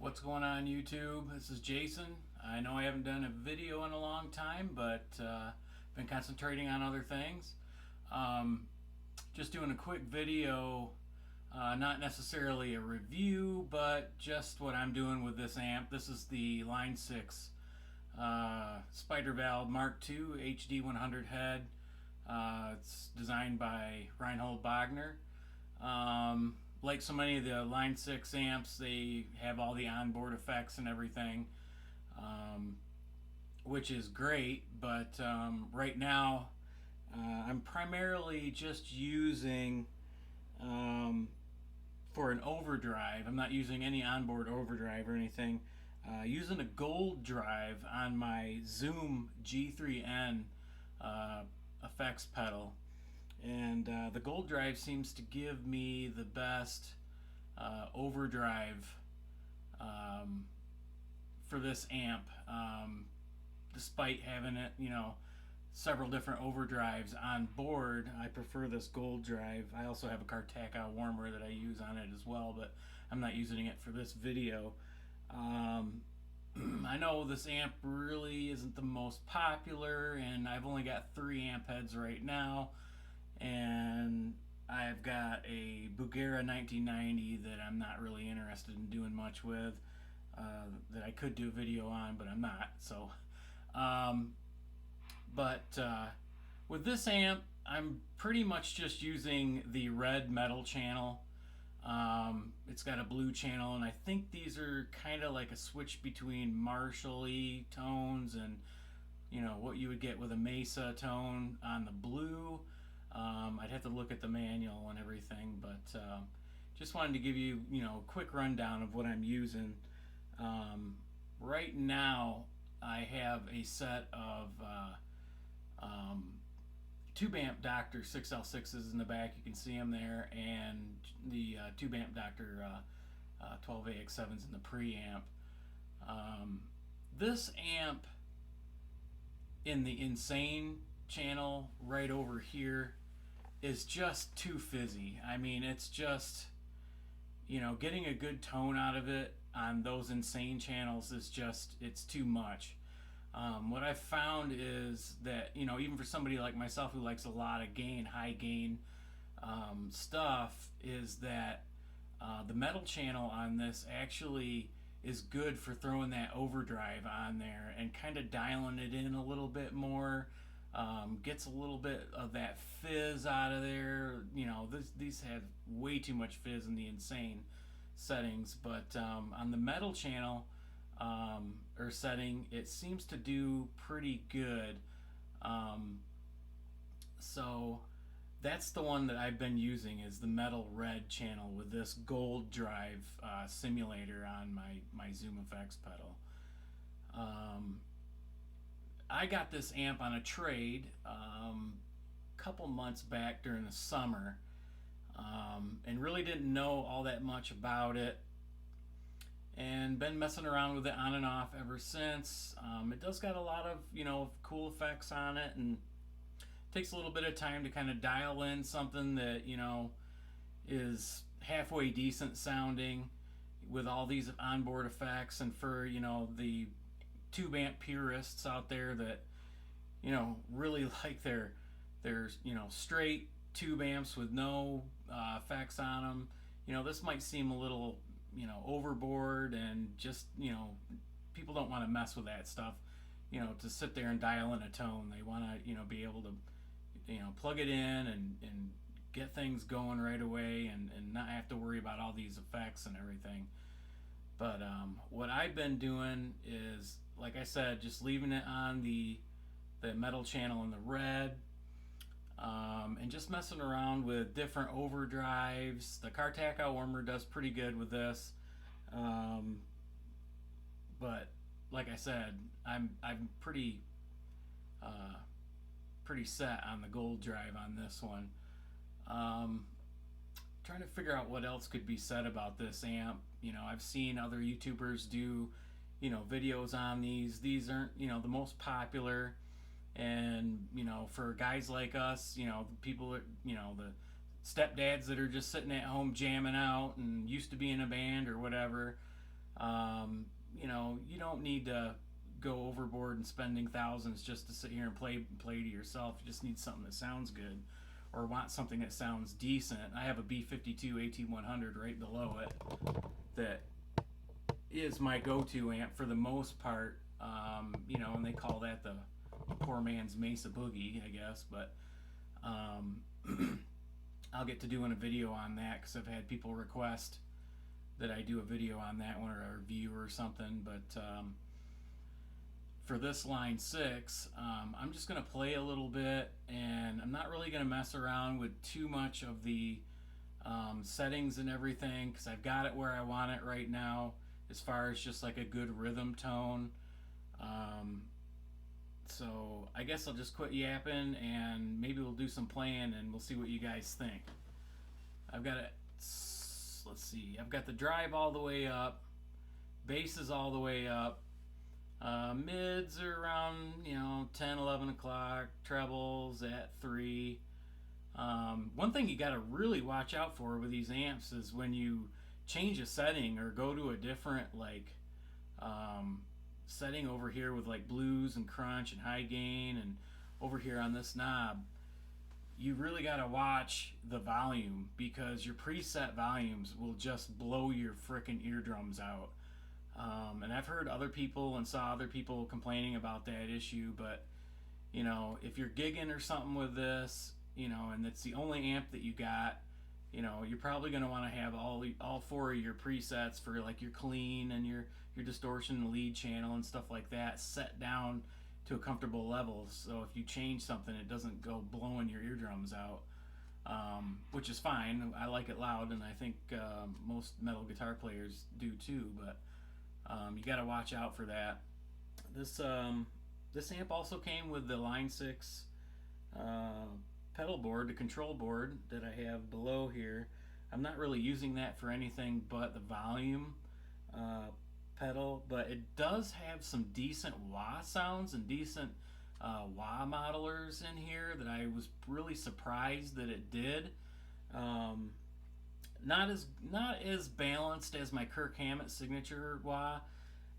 What's going on YouTube? This is Jason. I know I haven't done a video in a long time, but been concentrating on other things. Um, just doing a quick video, not necessarily a review, but just what I'm doing with this amp. This is the Line 6 Spider Valve Mark II HD100 head. It's designed by Bogner. Like so many of the Line 6 amps, they have all the onboard effects and everything, which is great, but right now I'm primarily just using for an overdrive. I'm not using any onboard overdrive or anything. Using a gold drive on my Zoom G3N effects pedal, and the gold drive seems to give me the best overdrive for this amp, despite having it, several different overdrives on board. I prefer this gold drive. I also have a Cartaca warmer that I use on it as well, but I'm not using it for this video. I know this amp really isn't the most popular, and I've only got 3 amp heads right now, and I've got a Bogner 1990 that I'm not really interested in doing much with, that I could do a video on, but I'm not. So, but with this amp, I'm pretty much just using the red metal channel. It's got a blue channel, and I think these are kind of like a switch between Marshall-y tones and what you would get with a Mesa tone on the blue. I'd have to look at the manual and everything, but just wanted to give you a quick rundown of what I'm using. Right now I have a set of tube amp Doctor 6L6s in the back. You can see them there, and the tube amp Doctor 12AX7s in the preamp. This amp in the Insane channel right over here is just too fizzy. I mean, it's just, getting a good tone out of it on those Insane channels is just, it's too much. What I've found is that, even for somebody like myself who likes a lot of gain, high gain stuff, is that the metal channel on this actually is good for throwing that overdrive on there and kind of dialing it in a little bit more. Gets a little bit of that fizz out of there. These have way too much fizz in the Insane settings, but on the metal channel or setting, it seems to do pretty good. So that's the one that I've been using, is the metal red channel with this gold drive simulator on my Zoom effects pedal. I got this amp on a trade couple months back during the summer, and really didn't know all that much about it, and been messing around with it on and off ever since. It does got a lot of cool effects on it, and takes a little bit of time to kind of dial in something that is halfway decent sounding with all these onboard effects. And for the tube amp purists out there that really like their straight tube amps with no effects on them, this might seem a little overboard, and just people don't want to mess with that stuff, to sit there and dial in a tone. They want to be able to plug it in and get things going right away, and not have to worry about all these effects and everything. But what I've been doing is, like I said, just leaving it on the metal channel in the red, and just messing around with different overdrives. The Cartaca warmer does pretty good with this, but like I said, I'm pretty set on the gold drive on this one. Trying to figure out what else could be said about this amp. I've seen other YouTubers do videos on these. These aren't the most popular, and for guys like us, people that the stepdads that are just sitting at home jamming out and used to be in a band or whatever, You know, you don't need to go overboard and spending thousands just to sit here and play to yourself. You just need something that sounds good, or want something that sounds decent. I have a B52 AT100 right below it that is my go-to amp for the most part. You know, and they call that the poor man's Mesa Boogie, I guess. But I'll get to doing a video on that because I've had people request that I do a video on that one, or a review or something. But for this line 6, I'm just going to play a little bit, and I'm not really going to mess around with too much of the settings and everything, because I've got it where I want it right now as far as just like a good rhythm tone. So I guess I'll just quit yapping, and maybe we'll do some playing, and we'll see what you guys think. I've got it, let's see, I've got the drive all the way up, bass is all the way up, mids are around, you know, 10, 11 o'clock, trebles at 3. One thing you got to really watch out for with these amps is when you change a setting or go to a different like setting over here with like blues and crunch and high gain, and over here on this knob, you really got to watch the volume, because your preset volumes will just blow your frickin' eardrums out. And I've heard other people and saw other people complaining about that issue, but you know, if you're gigging or something with this, you know, and it's the only amp that you got, you know, you're probably going to want to have all 4 of your presets for like your clean and your distortion and lead channel and stuff like that set down to a comfortable level, so if you change something, it doesn't go blowing your eardrums out, which is fine. I like it loud, and I think most metal guitar players do too, but you got to watch out for that. This amp also came with the Line 6 pedal board, the control board that I have below here. I'm not really using that for anything but the volume pedal, but it does have some decent wah sounds and decent wah modelers in here that I was really surprised that it did. Not as balanced as my Kirk Hammett signature wah,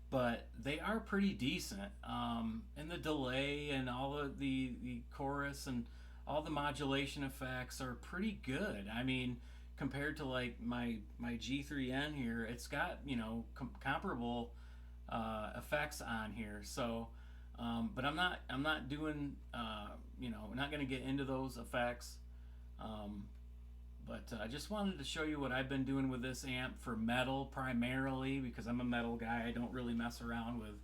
but they are pretty decent. And the delay and all of the chorus and all the modulation effects are pretty good. I mean, compared to like my G3N here, it's got, you know, comparable effects on here. So, but I'm not doing, you know, we're not going to get into those effects. But I just wanted to show you what I've been doing with this amp for metal primarily, because I'm a metal guy. I don't really mess around with,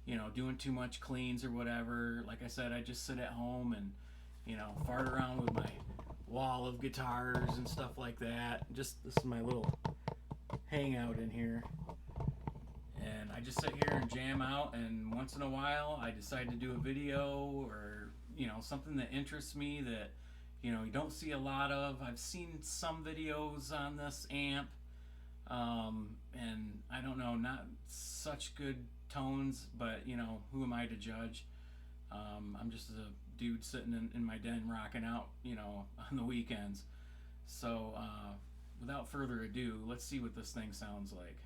you know, doing too much cleans or whatever. Like I said, I just sit at home and, you know, fart around with my wall of guitars and stuff like that. Just, this is my little hangout in here, and I just sit here and jam out, and once in a while I decide to do a video, or, you know, something that interests me that, you know, you don't see a lot of. I've seen some videos on this amp, and I don't know, not such good tones, but, you know, who am I to judge? I'm just a dude sitting in my den rocking out, you know, on the weekends. So without further ado, let's see what this thing sounds like.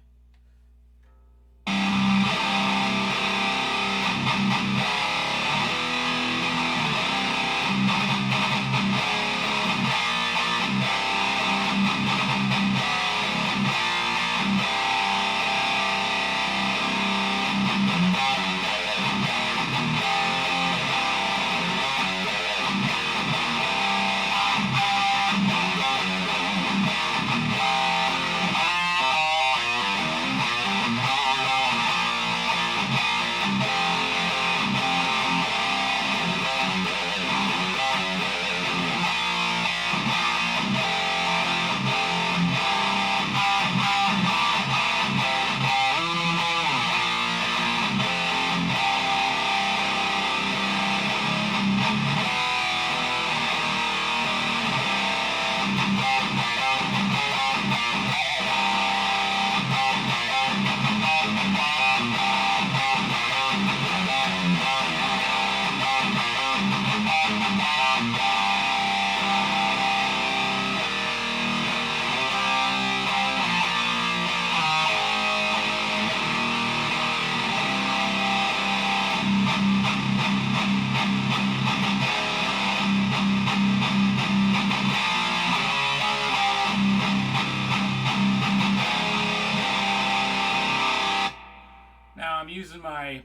I'm using my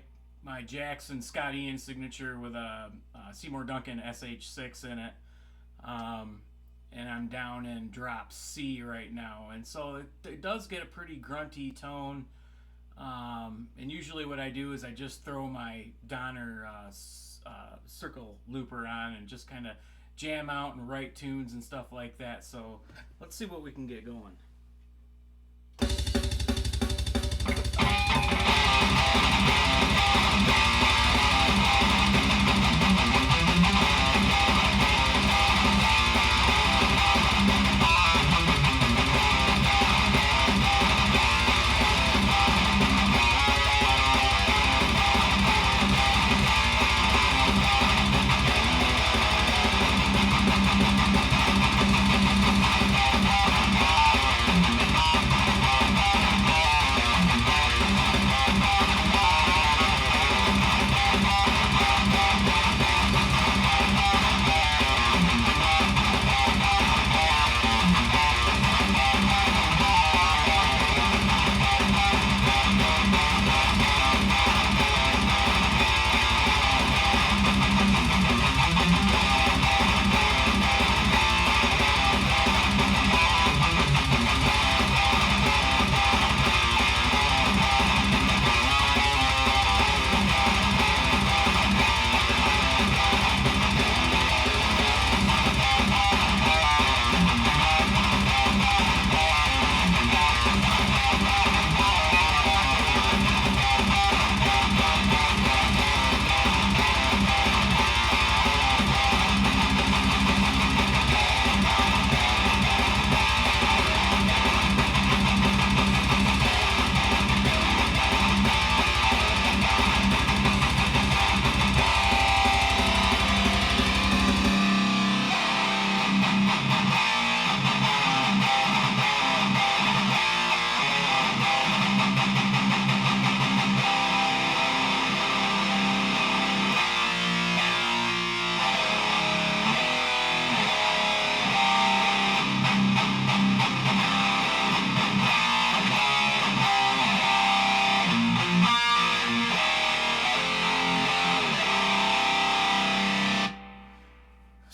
Jackson Scott Ian signature with a Seymour Duncan SH6 in it. Um, and I'm down in drop C right now. And so it does get a pretty grunty tone. And usually what I do is I just throw my Donner circle looper on and just kind of jam out and write tunes and stuff like that. So let's see what we can get going.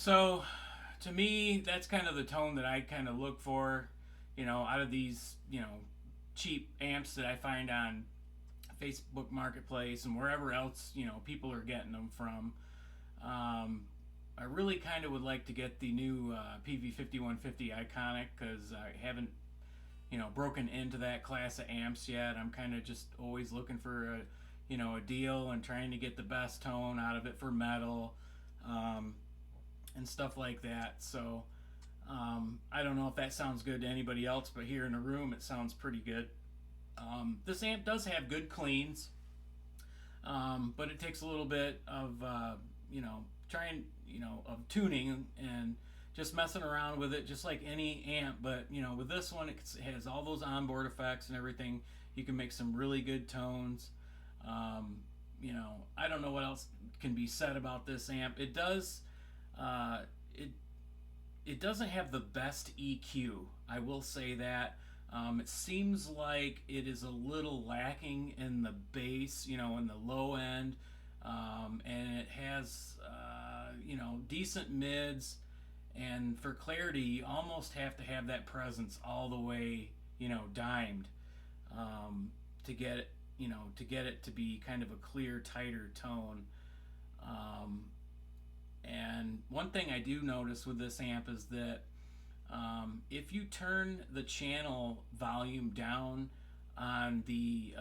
So, to me, that's kind of the tone that I kind of look for, out of these, cheap amps that I find on Facebook Marketplace and wherever else, people are getting them from. I really kind of would like to get the new PV5150 Iconic because I haven't, broken into that class of amps yet. I'm kind of just always looking for a deal and trying to get the best tone out of it for metal. And stuff like that. So I don't know if that sounds good to anybody else, but here in the room it sounds pretty good. This amp does have good cleans, but it takes a little bit of of tuning and just messing around with it, just like any amp. But with this one, it has all those onboard effects and everything. You can make some really good tones. I don't know what else can be said about this amp. It does. It doesn't have the best EQ. I will say that. It seems like it is a little lacking in the bass, in the low end, and it has decent mids. And for clarity, you almost have to have that presence all the way, dimed, to get it, to be kind of a clear, tighter tone. And one thing I do notice with this amp is that if you turn the channel volume down on the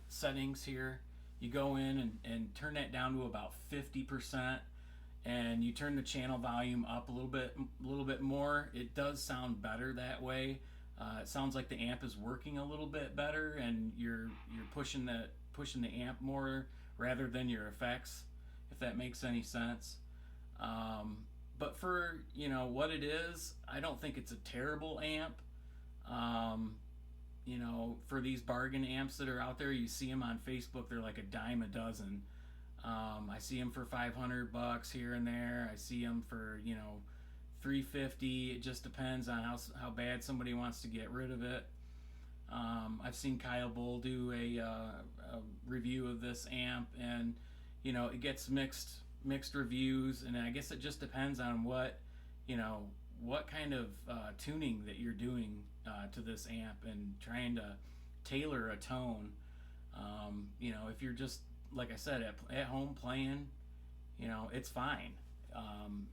settings here, you go in and turn that down to about 50%, and you turn the channel volume up a little bit more. It does sound better that way. It sounds like the amp is working a little bit better, and you're pushing the amp more rather than your effects, if that makes any sense. But for what it is, I don't think it's a terrible amp. For these bargain amps that are out there, you see them on Facebook, they're like a dime a dozen. I see them for $500 here and there. I see them for $350. It just depends on how bad somebody wants to get rid of it. I I've seen Kyle Bull do a review of this amp, and it gets mixed reviews, and I guess it just depends on what kind of tuning that you're doing to this amp and trying to tailor a tone. If you're just, like I said, at home playing, it's fine.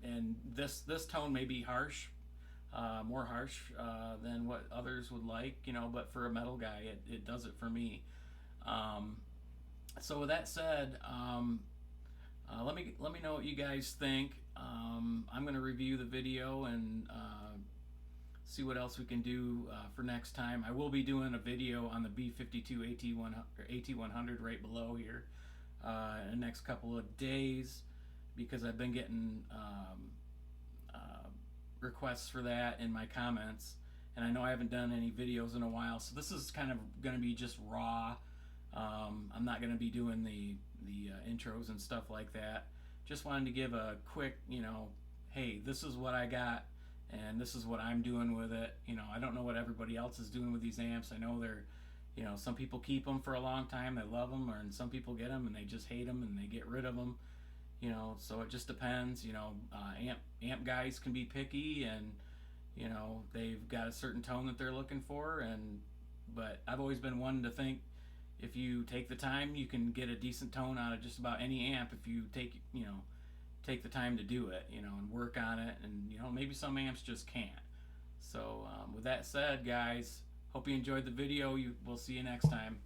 And this tone may be harsh, more harsh than what others would like, but for a metal guy, it does it for me. So with that said, let me know what you guys think. I'm going to review the video and see what else we can do for next time. I will be doing a video on the B52 AT100 right below here in the next couple of days, because I've been getting requests for that in my comments, and I know I haven't done any videos in a while, so this is kind of going to be just raw. I'm not going to be doing the intros and stuff like that. Just wanted to give a quick, hey, this is what I got, and this is what I'm doing with it. I don't know what everybody else is doing with these amps. I know they're, some people keep them for a long time, they love them, and some people get them and they just hate them and they get rid of them. So it just depends. Amp guys can be picky, and they've got a certain tone that they're looking for, but I've always been one to think, if you take the time, you can get a decent tone out of just about any amp if you take the time to do it, and work on it. And maybe some amps just can't. So with that said, guys, hope you enjoyed the video. We'll see you next time.